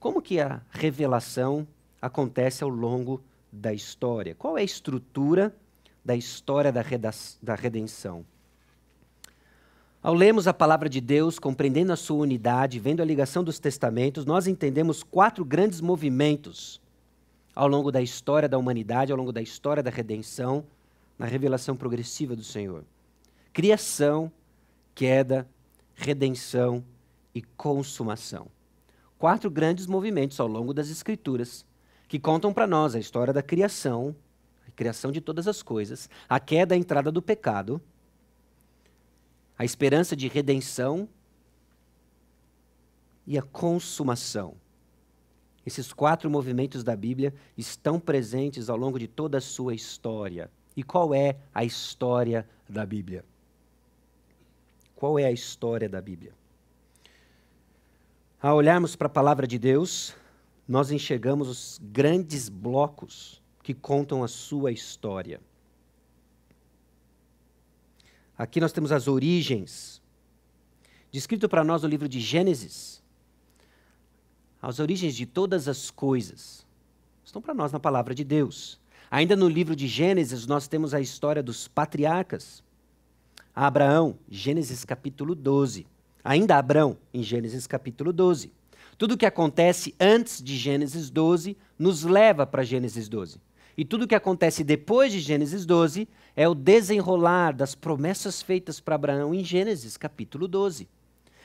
Como que a revelação acontece ao longo da história? Qual é a estrutura da história da redenção? Ao lermos a palavra de Deus, compreendendo a sua unidade, vendo a ligação dos testamentos, nós entendemos 4 grandes movimentos ao longo da história da humanidade, ao longo da história da redenção, na revelação progressiva do Senhor. Criação, queda, redenção e consumação. 4 grandes movimentos ao longo das Escrituras que contam para nós a história da criação, a criação de todas as coisas, a queda, a entrada do pecado, a esperança de redenção e a consumação. Esses 4 movimentos da Bíblia estão presentes ao longo de toda a sua história. E qual é a história da Bíblia? Qual é a história da Bíblia? Ao olharmos para a palavra de Deus, nós enxergamos os grandes blocos que contam a sua história. Aqui nós temos as origens, descrito para nós no livro de Gênesis. As origens de todas as coisas estão para nós na palavra de Deus. Ainda no livro de Gênesis, nós temos a história dos patriarcas. Abraão, Gênesis capítulo 12. Ainda Abrão, em Gênesis capítulo 12. Tudo o que acontece antes de Gênesis 12 nos leva para Gênesis 12. E tudo o que acontece depois de Gênesis 12 é o desenrolar das promessas feitas para Abraão em Gênesis capítulo 12.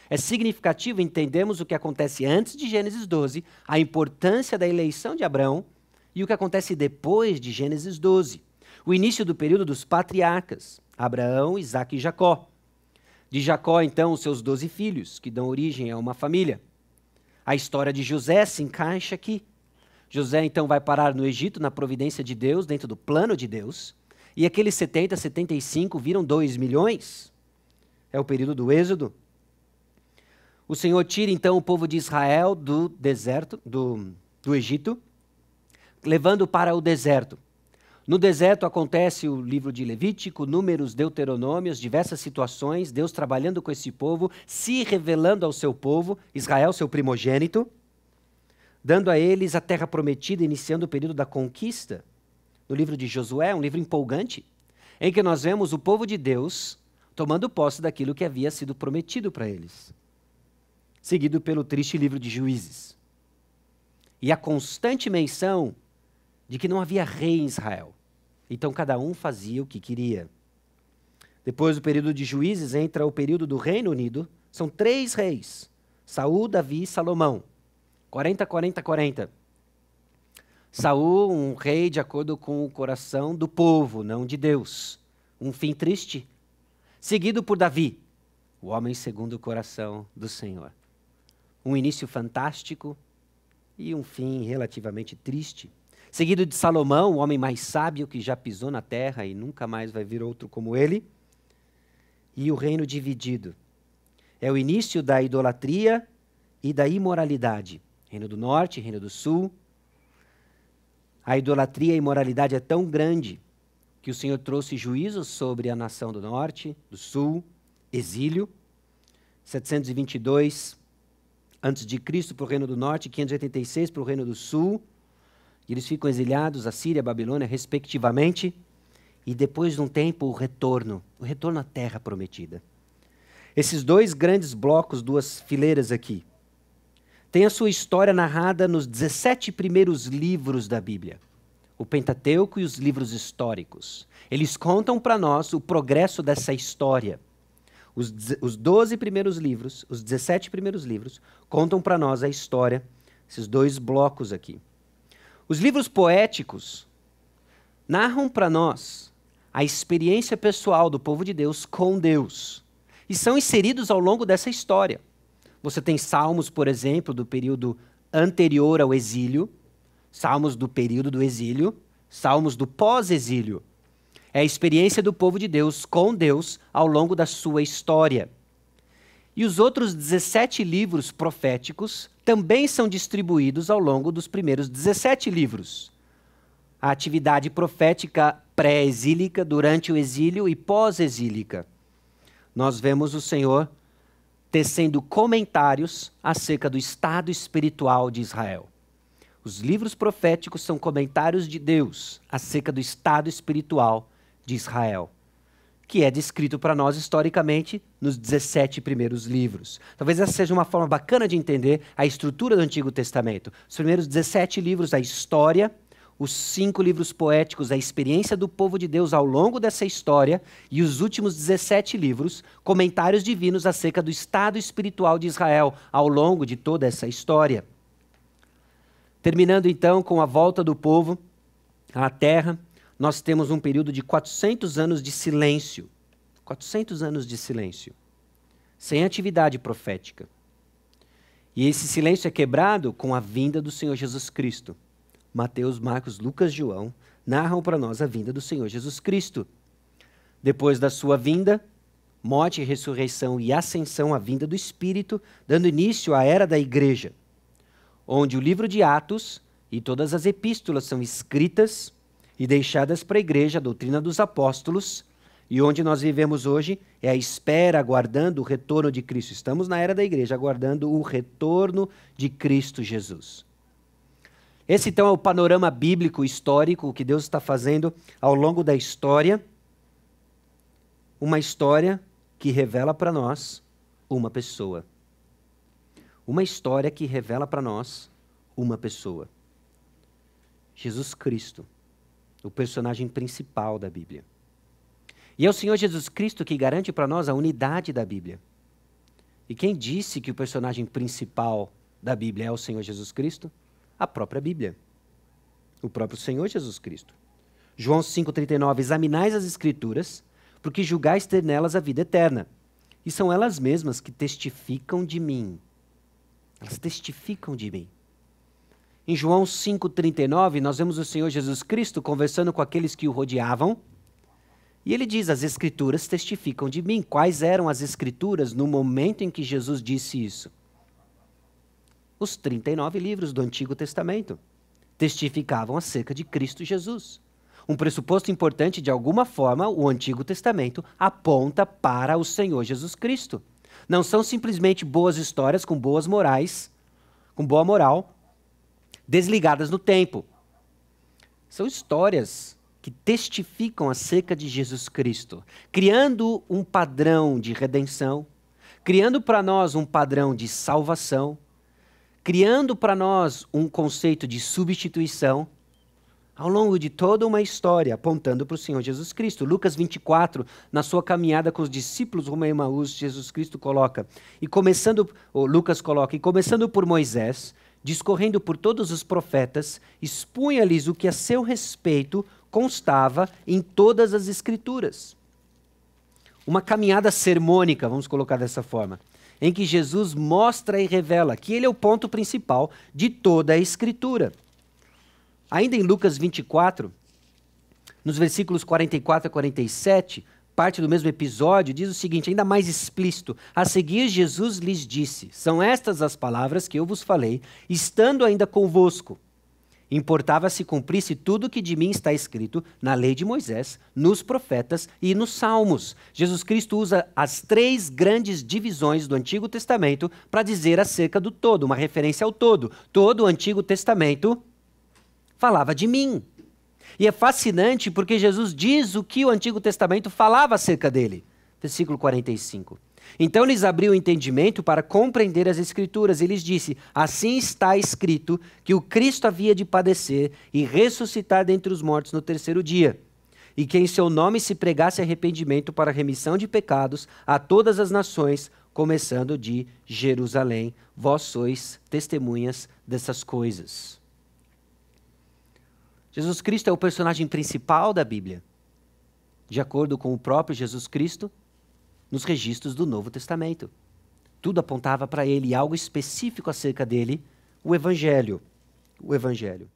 É significativo entendermos o que acontece antes de Gênesis 12, a importância da eleição de Abraão e o que acontece depois de Gênesis 12. O início do período dos patriarcas, Abraão, Isaque e Jacó. De Jacó, então, os seus 12 filhos, que dão origem a uma família. A história de José se encaixa aqui. José, então, vai parar no Egito, na providência de Deus, dentro do plano de Deus. E aqueles 70, 75 viram 2 milhões. É o período do Êxodo. O Senhor tira, então, o povo de Israel do deserto, do Egito, levando para o deserto. No deserto acontece o livro de Levítico, Números, Deuteronômios, diversas situações, Deus trabalhando com esse povo, se revelando ao seu povo, Israel, seu primogênito, dando a eles a terra prometida, iniciando o período da conquista. No livro de Josué, um livro empolgante, em que nós vemos o povo de Deus tomando posse daquilo que havia sido prometido para eles. Seguido pelo triste livro de Juízes. E a constante menção de que não havia rei em Israel. Então cada um fazia o que queria. Depois do período de Juízes entra o período do Reino Unido. São 3 reis, Saul, Davi e Salomão. 40, 40, 40. Saul, um rei de acordo com o coração do povo, não de Deus. Um fim triste. Seguido por Davi, o homem segundo o coração do Senhor. Um início fantástico e um fim relativamente triste. Seguido de Salomão, o homem mais sábio que já pisou na terra e nunca mais vai vir outro como ele. E o reino dividido. É o início da idolatria e da imoralidade. Reino do Norte, Reino do Sul. A idolatria e a imoralidade é tão grande que o Senhor trouxe juízos sobre a nação do Norte, do Sul, exílio. 722 antes de Cristo para o Reino do Norte, 586 para o Reino do Sul. E eles ficam exiliados, a Síria, a Babilônia, respectivamente. E depois de um tempo, o retorno à terra prometida. Esses 2 grandes blocos, 2 fileiras aqui, têm a sua história narrada nos 17 primeiros livros da Bíblia. O Pentateuco e os livros históricos. Eles contam para nós o progresso dessa história. Os 12 primeiros livros, os 17 primeiros livros, contam para nós a história, esses 2 blocos aqui. Os livros poéticos narram para nós a experiência pessoal do povo de Deus com Deus. E são inseridos ao longo dessa história. Você tem salmos, por exemplo, do período anterior ao exílio, salmos do período do exílio, salmos do pós-exílio. É a experiência do povo de Deus com Deus ao longo da sua história. E os outros 17 livros proféticos também são distribuídos ao longo dos primeiros 17 livros. A atividade profética pré-exílica, durante o exílio e pós-exílica. Nós vemos o Senhor tecendo comentários acerca do estado espiritual de Israel. Os livros proféticos são comentários de Deus acerca do estado espiritual de Israel, que é descrito para nós historicamente nos 17 primeiros livros. Talvez essa seja uma forma bacana de entender a estrutura do Antigo Testamento. Os primeiros 17 livros, a história, os 5 livros poéticos, a experiência do povo de Deus ao longo dessa história, e os últimos 17 livros, comentários divinos acerca do estado espiritual de Israel ao longo de toda essa história. Terminando então com a volta do povo à terra, nós temos um período de 400 anos de silêncio. 400 anos de silêncio, sem atividade profética. E esse silêncio é quebrado com a vinda do Senhor Jesus Cristo. Mateus, Marcos, Lucas, João narram para nós a vinda do Senhor Jesus Cristo. Depois da sua vinda, morte, ressurreição e ascensão, a vinda do Espírito, dando início à era da igreja, onde o livro de Atos e todas as epístolas são escritas e deixadas para a igreja, a doutrina dos apóstolos, e onde nós vivemos hoje é a espera, aguardando o retorno de Cristo. Estamos na era da igreja, aguardando o retorno de Cristo Jesus. Esse então é o panorama bíblico histórico, o que Deus está fazendo ao longo da história, uma história que revela para nós uma pessoa. Uma história que revela para nós uma pessoa. Jesus Cristo, o personagem principal da Bíblia. E é o Senhor Jesus Cristo que garante para nós a unidade da Bíblia. E quem disse que o personagem principal da Bíblia é o Senhor Jesus Cristo? A própria Bíblia. O próprio Senhor Jesus Cristo. João 5,39, examinais as Escrituras, porque julgais ter nelas a vida eterna. E são elas mesmas que testificam de mim. Elas testificam de mim. Em João 5,39, nós vemos o Senhor Jesus Cristo conversando com aqueles que o rodeavam. E ele diz, as Escrituras testificam de mim. Quais eram as Escrituras no momento em que Jesus disse isso? Os 39 livros do Antigo Testamento testificavam acerca de Cristo Jesus. Um pressuposto importante, de alguma forma, o Antigo Testamento aponta para o Senhor Jesus Cristo. Não são simplesmente boas histórias com boas morais, com boa moral, desligadas no tempo. São histórias que testificam acerca de Jesus Cristo, criando um padrão de redenção, criando para nós um padrão de salvação, criando para nós um conceito de substituição, ao longo de toda uma história, apontando para o Senhor Jesus Cristo. Lucas 24, na sua caminhada com os discípulos rumo a Emaús, Jesus Cristo coloca, Lucas coloca, e começando por Moisés, discorrendo por todos os profetas, expunha-lhes o que a seu respeito constava em todas as Escrituras. Uma caminhada sermônica, vamos colocar dessa forma, em que Jesus mostra e revela que ele é o ponto principal de toda a Escritura. Ainda em Lucas 24, nos versículos 44 a 47, parte do mesmo episódio, diz o seguinte, ainda mais explícito. A seguir, Jesus lhes disse, são estas as palavras que eu vos falei, estando ainda convosco. Importava se cumprisse tudo o que de mim está escrito na lei de Moisés, nos profetas e nos salmos. Jesus Cristo usa as 3 grandes divisões do Antigo Testamento para dizer acerca do todo, uma referência ao todo. Todo o Antigo Testamento falava de mim. E é fascinante porque Jesus diz o que o Antigo Testamento falava acerca dele. Versículo 45. Então lhes abriu o entendimento para compreender as Escrituras e lhes disse, assim está escrito que o Cristo havia de padecer e ressuscitar dentre os mortos no 3º dia, e que em seu nome se pregasse arrependimento para a remissão de pecados a todas as nações, começando de Jerusalém. Vós sois testemunhas dessas coisas. Jesus Cristo é o personagem principal da Bíblia, de acordo com o próprio Jesus Cristo, nos registros do Novo Testamento. Tudo apontava para ele, e algo específico acerca dele, o Evangelho. O Evangelho.